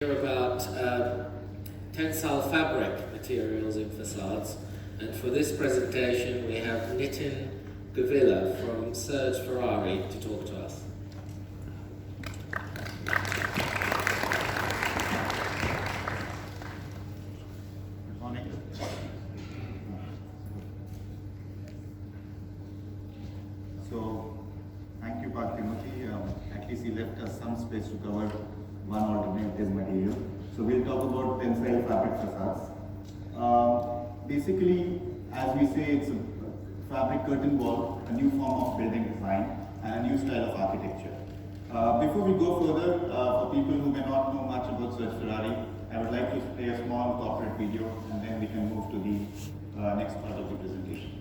About tensile fabric materials in facades, and for this presentation we have Nitin Gavila from Sergr Ferrari to talk to us. Good morning. So, thank you, Pak Timothy. At least he left us some space to cover one alternative material. So we'll talk about tensile fabric facades. Basically, as we say, it's a fabric curtain wall, a new form of building design, and a new style of architecture. Before we go further, for people who may not know much about Sergr Ferrari, I would like to play a small corporate video, and then we can move to the next part of the presentation.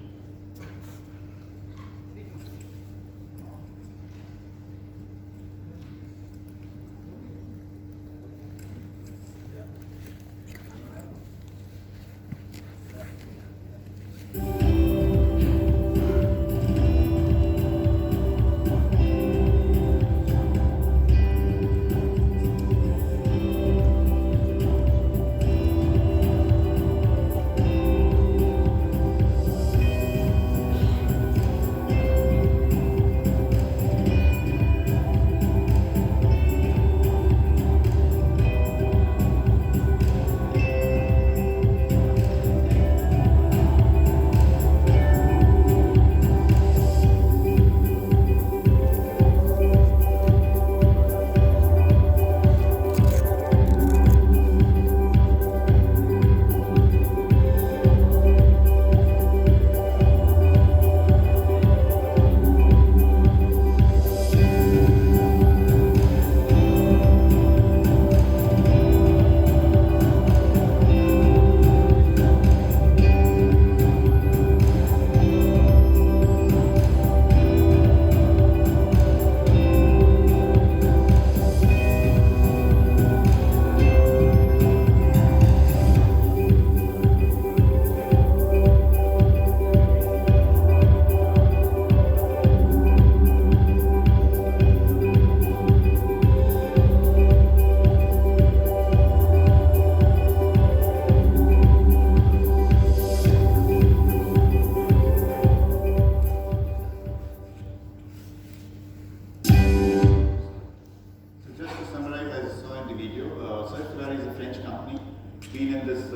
Been in this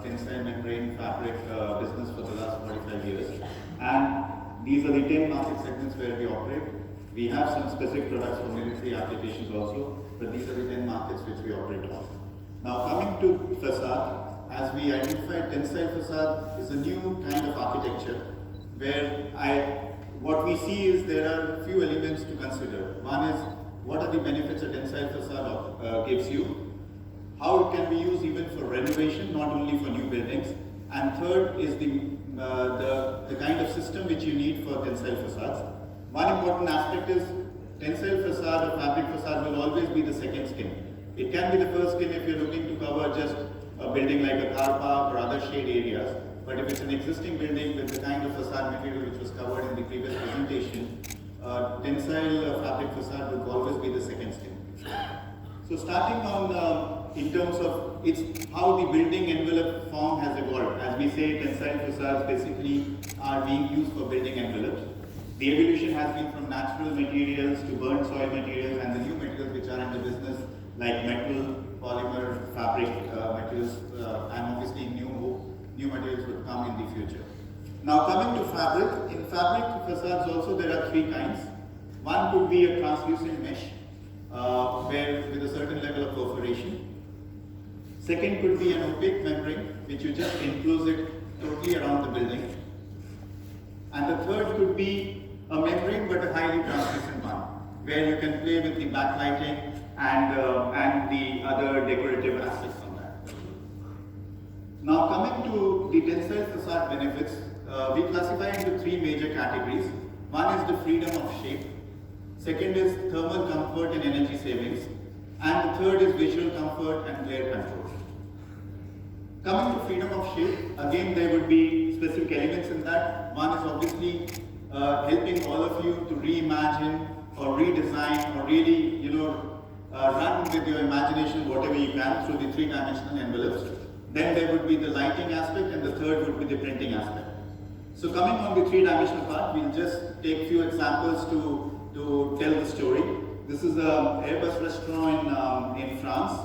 tensile membrane fabric business for the last 45 years, and these are the 10 market segments where we operate. We have some specific products for military applications also, but these are the 10 markets which we operate on. Now coming to facade, as we identified, tensile facade is a new kind of architecture where what we see is there are few elements to consider. One is, what are the benefits a tensile facade gives you? How it can be used even for renovation, not only for new buildings. And third is the kind of system which you need for tensile facades. One important aspect is tensile facade or fabric facade will always be the second skin. It can be the first skin if you're looking to cover just a building like a car park or other shade areas. But if it's an existing building with the kind of facade material which was covered in the previous presentation, tensile fabric facade will always be the second skin. So starting on in terms of how the building envelope form has evolved. As we say, tensile facades basically are being used for building envelopes. The evolution has been from natural materials to burnt soil materials and the new materials which are in the business like metal, polymer, fabric materials, and obviously new materials would come in the future. Now coming to fabric, in fabric facades also there are three kinds. One could be a translucent mesh where with a certain level of perforation. Second could be an opaque membrane which you just enclose it totally around the building. And the third could be a membrane but a highly translucent one where you can play with the backlighting and the other decorative aspects on that. Now coming to the tensile facade benefits, we classify into three major categories. One is the freedom of shape. Second is thermal comfort and energy savings. And the third is visual comfort and glare control. Coming to freedom of shape, again there would be specific elements in that. One is obviously helping all of you to reimagine or redesign or really, run with your imagination whatever you can through the three-dimensional envelopes. Then there would be the lighting aspect, and the third would be the printing aspect. So coming on the three-dimensional part, we'll just take few examples to tell the story. This is an Airbus restaurant in France.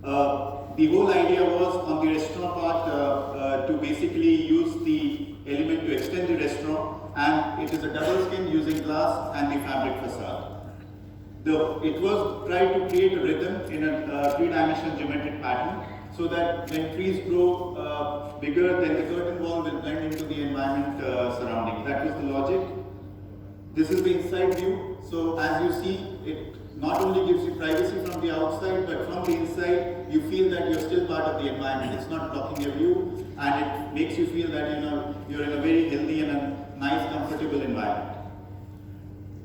The whole idea was on the restaurant part to basically use the element to extend the restaurant, and it is a double skin using glass and the fabric facade. It was tried to create a rhythm in a three-dimensional geometric pattern so that when trees grow bigger, then the curtain wall will blend into the environment surrounding. That was the logic. This is the inside view. So as you see, it not only gives you privacy from the outside, but from the inside, you feel that you're still part of the environment. It's not blocking your view, and it makes you feel that you're in a very healthy and a nice, comfortable environment.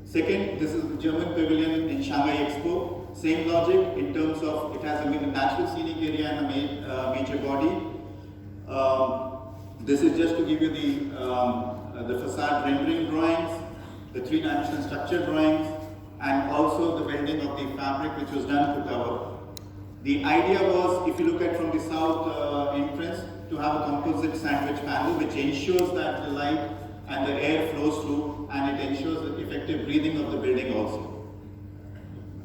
Second, this is the German pavilion in Shanghai Expo. Same logic in terms of it has a natural scenic area and a major body. This is just to give you the facade rendering drawings, the three-dimensional structure drawings, and also the welding of the fabric which was done to cover. The idea was, if you look at from the south entrance, to have a composite sandwich panel which ensures that the light and the air flows through, and it ensures the effective breathing of the building also.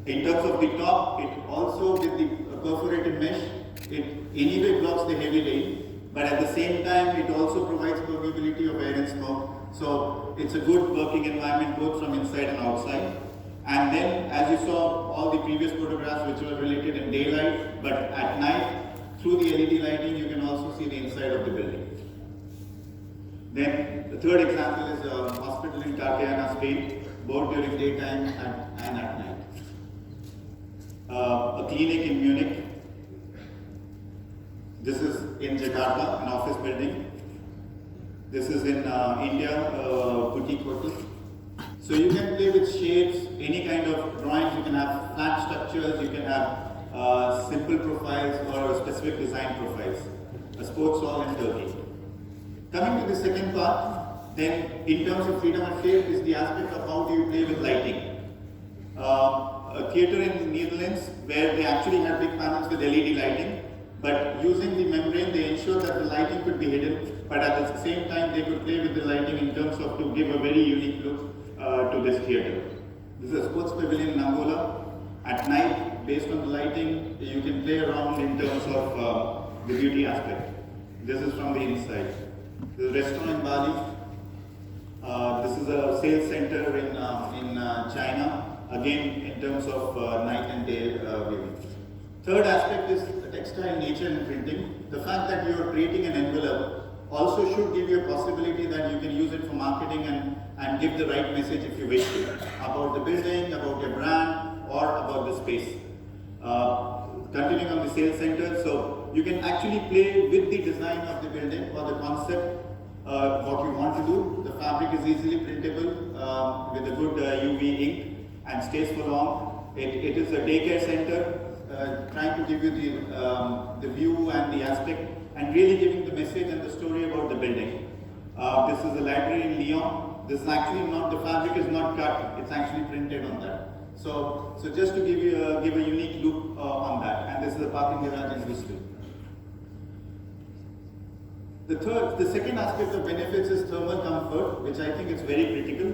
In terms of the top, it also with the perforated mesh, it anyway blocks the heavy rain, but at the same time it also provides permeability of air and smoke. So it's a good working environment both from inside and outside. And then, as you saw all the previous photographs which were related in daylight, but at night, through the LED lighting, you can also see the inside of the building. Then the third example is a hospital in Cartagena, Spain, both during daytime and at night. A clinic in Munich. This is in Jakarta, an office building. This is in India, a boutique hotel. So you can play with shapes, any kind of drawings. You can have flat structures, you can have simple profiles or specific design profiles. A sports hall in Turkey. Coming to the second part, then in terms of freedom of shape is the aspect of how do you play with lighting. A theatre in the Netherlands where they actually had big panels with LED lighting, but using the membrane they ensured that the lighting could be hidden, but at the same time they could play with the lighting in terms of to give a very unique look to this theatre. This is a sports pavilion in Angola. At night, based on the lighting, you can play around in terms of the beauty aspect. This is from the inside. The restaurant in Bali. This is a sales center in China. Again, in terms of night and day viewing. Third aspect is the textile nature and printing. The fact that you are creating an envelope also should give you a possibility that you can use it for marketing and give the right message if you wish to about the building, about your brand, or about the space. Continuing on the sales center, so you can actually play with the design of the building or the concept, what you want to do. The fabric is easily printable with a good UV ink and stays for long. It is a daycare center, trying to give you the view and the aspect and really giving the message and the story about the building. This is a library in Lyon. This is actually not, the fabric is not cut, it's actually printed on that. So just to give you give a unique look on that, and this is a parking garage in Bristol. The second aspect of benefits is thermal comfort, which I think is very critical.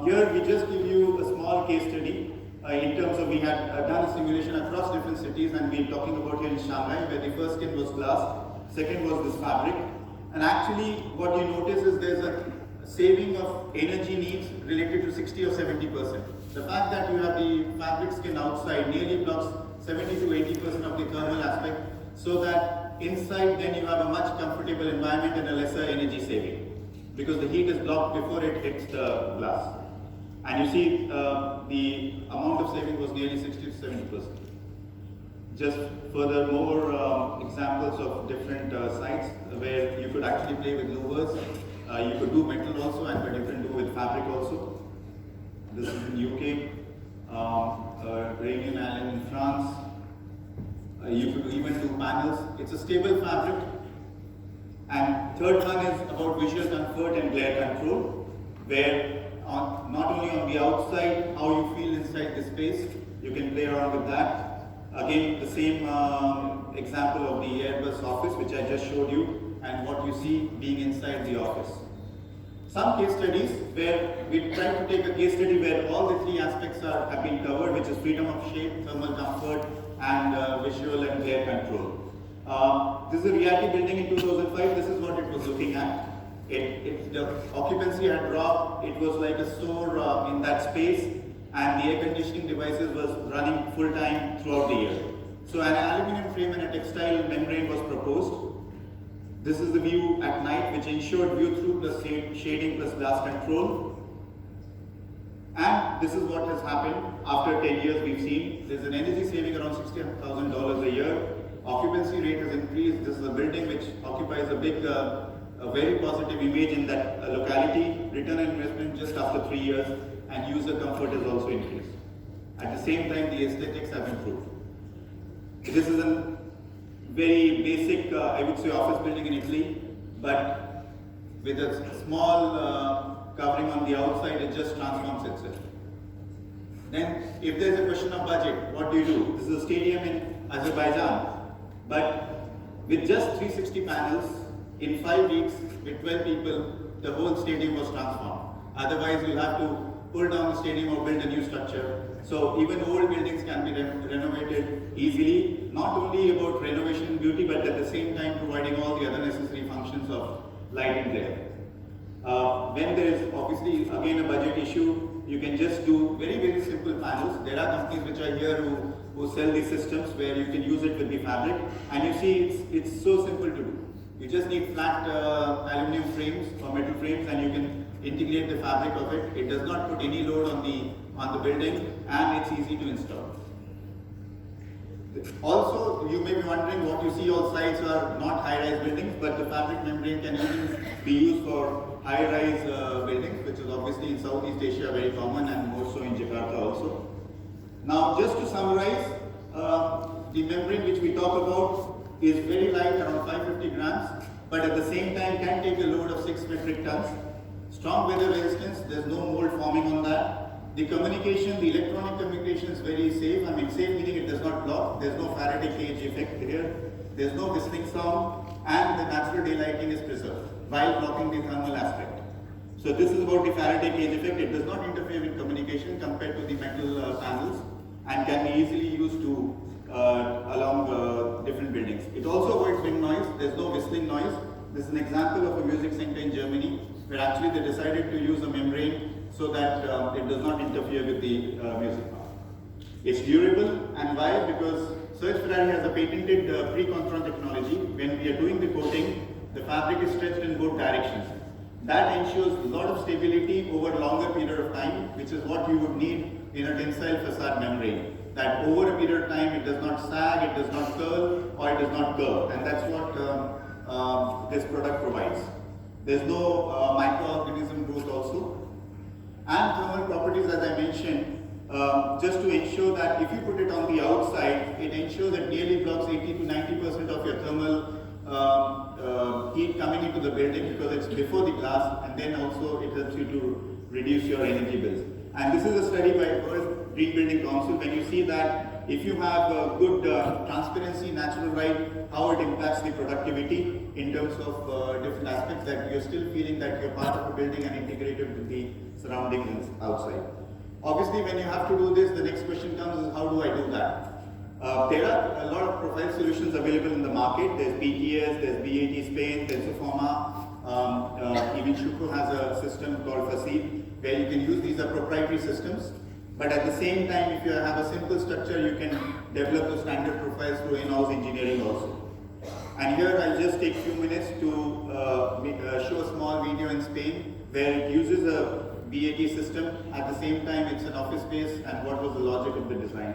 Here we just give you a small case study in terms of we had done a simulation across different cities, and we're talking about here in Shanghai where the first skin was glass, second was this fabric, and actually what you notice is there's a saving of energy needs related to 60 or 70%. The fact that you have the fabric skin outside nearly blocks 70 to 80% of the thermal aspect, so that inside then you have a much comfortable environment and a lesser energy saving, because the heat is blocked before it hits the glass. And you see the amount of saving was nearly 60 to 70%. Just further more examples of different sites where you could actually play with louvers. You could do metal also, but you can do with fabric also. This is in UK, Réunion Island in France. You could even do panels. It's a stable fabric. And third one is about visual comfort and glare control, where not only on the outside, how you feel inside the space, You can play around with that. Again, the same example of the Airbus office, which I just showed you, and what you see being inside the office. Some case studies where we try to take a case study where all the three aspects have been covered, which is freedom of shape, thermal comfort, and visual and glare control. This is a reality building in 2005. This is what it was looking at. The occupancy had dropped. It was like a store in that space, and the air conditioning devices was running full time throughout the year. So an aluminum frame and a textile membrane was proposed. This is the view at night, which ensured view through plus shading plus glass control. And this is what has happened after 10 years. We've seen there's an energy saving around $60,000 a year. Occupancy rate has increased. This is a building which occupies a big, a very positive image in that locality. Return on investment just after 3 years, and user comfort has also increased. At the same time, the aesthetics have improved. This is a very basic, I would say, office building in Italy, but with a small covering on the outside, it just transforms itself. Then, if there's a question of budget, what do you do? This is a stadium in Azerbaijan, but with just 360 panels, in 5 weeks, with 12 people, the whole stadium was transformed. Otherwise, you'll have to pull down the stadium or build a new structure. So even old buildings can be renovated easily, not only about renovation and beauty, but at the same time providing all the other necessary functions of light and glare. When there is obviously again a budget issue, you can just do very, very simple panels. There are companies which are here who sell these systems where you can use it with the fabric, and you see it's so simple to do. You just need flat aluminum frames or metal frames, and you can integrate the fabric of it. It does not put any load on the building, and it's easy to install. Also, you may be wondering, what you see all sides are not high-rise buildings, but the fabric membrane can even be used for high-rise buildings, which is obviously in Southeast Asia very common, and more so in Jakarta also. Now, just to summarize, the membrane which we talk about is very light, around 550 grams, but at the same time can take a load of 6 metric tons. Strong weather resistance, there's no mold forming on that. The communication, the electronic communication is very safe. I mean, safe meaning it does not block. There's no Faraday cage effect here. There's no whistling sound, and the natural daylighting is preserved while blocking the thermal aspect. So this is about the Faraday cage effect. It does not interfere with communication compared to the metal panels, and can be easily used to along different buildings. It also avoids wind noise. There's no whistling noise. This is an example of a music center in Germany, where actually they decided to use a membrane so that it does not interfere with the music part. It's durable, and why? Because Sergr Ferrari has a patented pre-contron technology. When we are doing the coating, the fabric is stretched in both directions. That ensures a lot of stability over a longer period of time, which is what you would need in a tensile facade membrane. That over a period of time, it does not sag, it does not curl, or it does not curve, and that's what this product provides. There's no microorganism growth also. And thermal properties, as I mentioned, just to ensure that if you put it on the outside, it ensures it nearly blocks 80 to 90% of your thermal heat coming into the building, because it's before the glass, and then also it helps you to reduce your energy bills. And this is a study by World Green Building Council. When you see that if you have good transparency, natural light, how it impacts the productivity in terms of different aspects, that you're still feeling that you're part of a building and integrated with the surroundings outside. Obviously, when you have to do this, the next question comes is, how do I do that? There are a lot of profile solutions available in the market. There's BTS, there's BAT Spain, there's Sofoma. Even Shuko has a system called facade, where you can use these are proprietary systems. But at the same time, if you have a simple structure, you can develop the standard profiles through in-house engineering also. And here I'll just take a few minutes to show a small video in Spain, where it uses a BAT system. At the same time, it's an office space, and what was the logic of the design.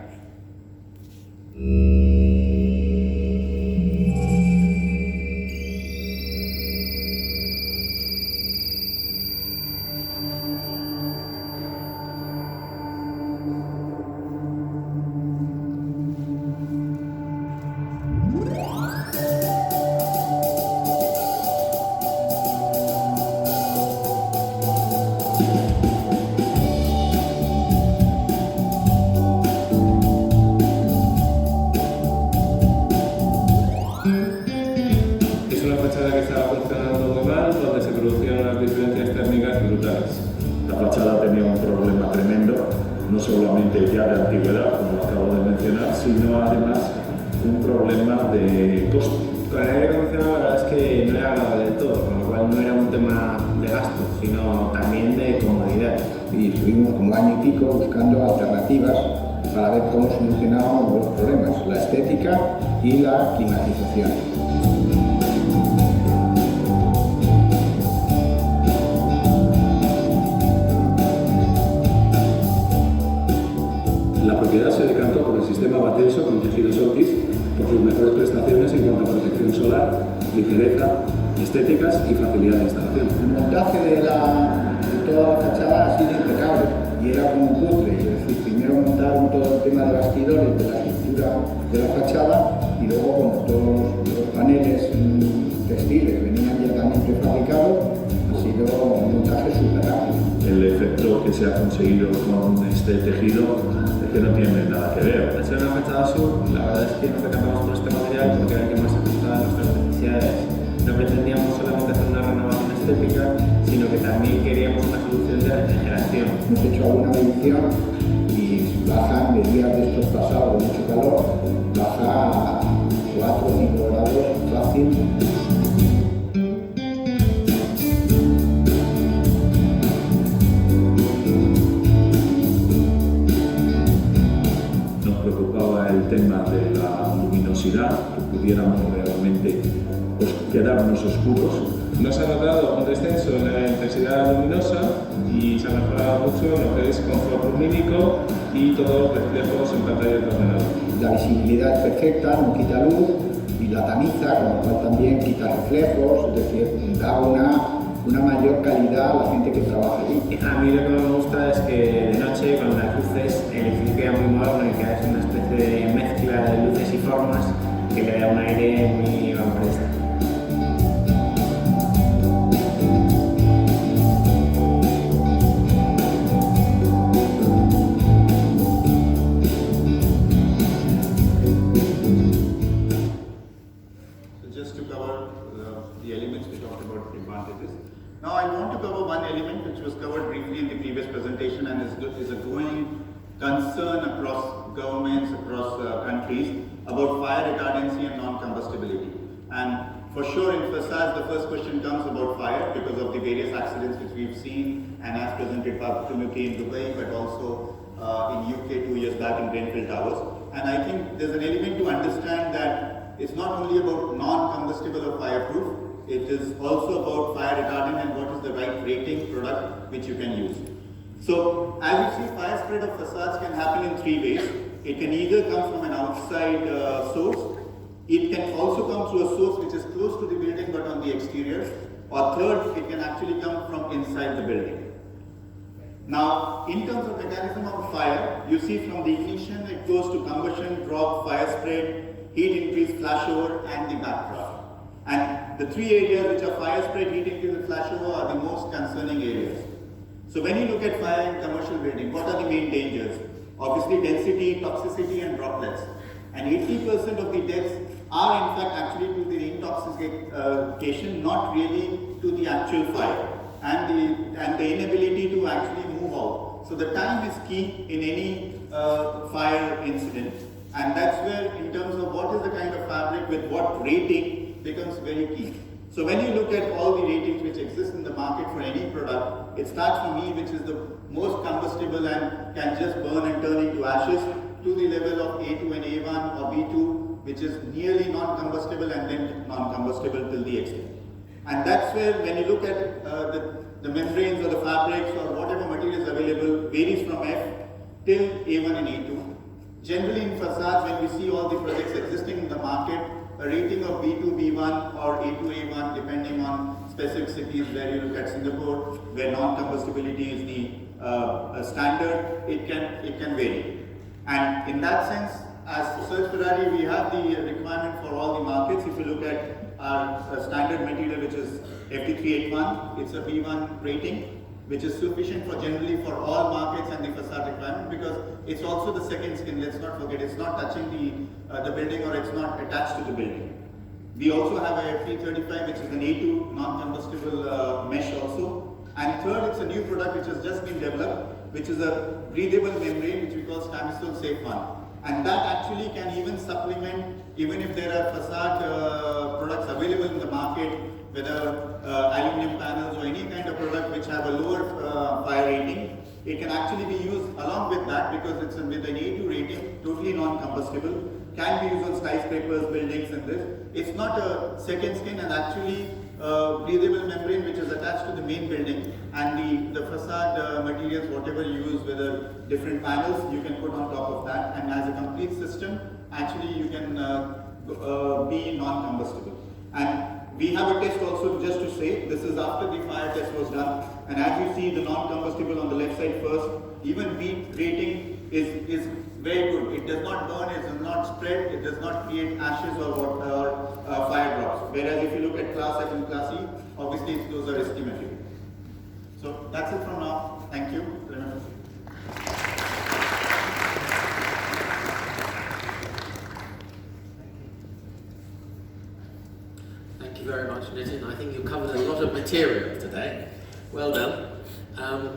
solamente ya de antigüedad, como acabo de mencionar, sino además un problema de coste. Con el aire acondicionado la verdad es que no era agradable del todo, con lo cual no era un tema de gasto, sino también de comodidad. Y estuvimos como año y pico buscando alternativas para ver cómo solucionábamos los problemas, la estética y la climatización. La propiedad se decantó por el sistema Batenso con tejidos Otis por sus mejores prestaciones en cuanto a protección solar, ligereza, estéticas y facilidad de instalación. El montaje de toda la fachada ha sido impecable y era como un puzzle, es decir, primero montaron todo el tema de bastidores de la estructura de la fachada y luego como todos los paneles textiles venían ya también prefabricados, ha sido un montaje súper rápido. El efecto que se ha conseguido con este tejido es que no tiene nada que ver. Al ser una fachada sur, la verdad es que nos decantamos por este material porque era el que más se ajustaba a nuestras necesidades. No pretendíamos solamente hacer una renovación estética, sino que también queríamos una solución de refrigeración. Hemos hecho alguna medición y bajan de días de estos pasados de mucho calor, baja a 4 o 5 grados fácil. Nos preocupaba el tema de la luminosidad, que pudiéramos realmente quedarnos oscuros. No se ha notado un descenso en la intensidad luminosa y se ha mejorado mucho en lo que es confort lumínico y todos los reflejos en pantalla de ordenador. La visibilidad es perfecta, no quita luz y la tamiza, con lo cual también quita reflejos, es decir, da una mayor calidad a la gente que trabaja allí. A mí lo que me gusta es que de noche, con las luces, el edificio queda muy moderno y queda una especie de mezcla de luces y formas que le da un aire muy vanguardista. Just to cover the elements we talked about advantages. Now I want to cover one element which was covered briefly in the previous presentation and is a growing concern across governments, across countries about fire retardancy and non-combustibility. And for sure in facades the first question comes about fire because of the various accidents which we've seen and as presented publicly in Dubai but also in UK 2 years back in Grenfell Towers. And I think there's an element to understand that it's not only about non-combustible or fireproof, it is also about fire retardant and what is the right rating product which you can use. So as you see, fire spread of facades can happen in three ways. It can either come from an outside source, it can also come through a source which is close to the building but on the exterior, or third, it can actually come from inside the building. Now, in terms of mechanism of fire, you see from the ignition it goes to combustion, drop, fire spread, heat increase, flashover and the backdraft. And the three areas which are fire spread, heat increase and flashover are the most concerning areas. So when you look at fire in commercial building, what are the main dangers? Obviously density, toxicity and droplets. And 80% of the deaths are in fact actually to the intoxication, not really to the actual fire and the inability to actually move out. So the time is key in any fire incident. And that's where in terms of what is the kind of fabric with what rating becomes very key. So when you look at all the ratings which exist in the market for any product, it starts from E, which is the most combustible and can just burn and turn into ashes, to the level of A2 and A1 or B2, which is nearly non-combustible and then non-combustible till the extent. And that's where when you look at the membranes or the fabrics or whatever material is available varies from F till A1 and A2. Generally in facades, when we see all the projects existing in the market, a rating of B2, B1 or A2, A1 depending on specific cities where you look at Singapore, where non-combustibility is the standard, it can vary. And in that sense, as Sergr Ferrari, we have the requirement for all the markets. If you look at our standard material, which is FT381, it's a B1 rating, which is sufficient for generally for all markets and the facade requirement because it's also the second skin. Let's not forget, it's not touching the building or it's not attached to the building. We also have a FT35, which is an A2 non-combustible mesh also. And third, it's a new product which has just been developed, which is a breathable membrane which we call Stamisol Safe 1. And that actually can even supplement, even if there are facade products available in the market, whether aluminum panels or any kind of product which have a lower fire rating, it can actually be used along with that because it's with an A2 rating, totally non-combustible, can be used on skyscrapers, buildings and this. It's not a second skin and actually breathable membrane which is attached to the main building, and the facade materials, whatever you use, whether different panels, you can put on top of that, and as a complete system, actually you can be non-combustible. And we have a test also, just to say, this is after the fire test was done, and as you see the non-combustible on the left side first, even B rating is very good. It does not burn, it does not spread, it does not create ashes or fire drops. Whereas if you look at class F and class E, obviously those are risky materials. So that's it from now. Thank you. Thank you very much, Nitin. I think you covered a lot of material today. Well done.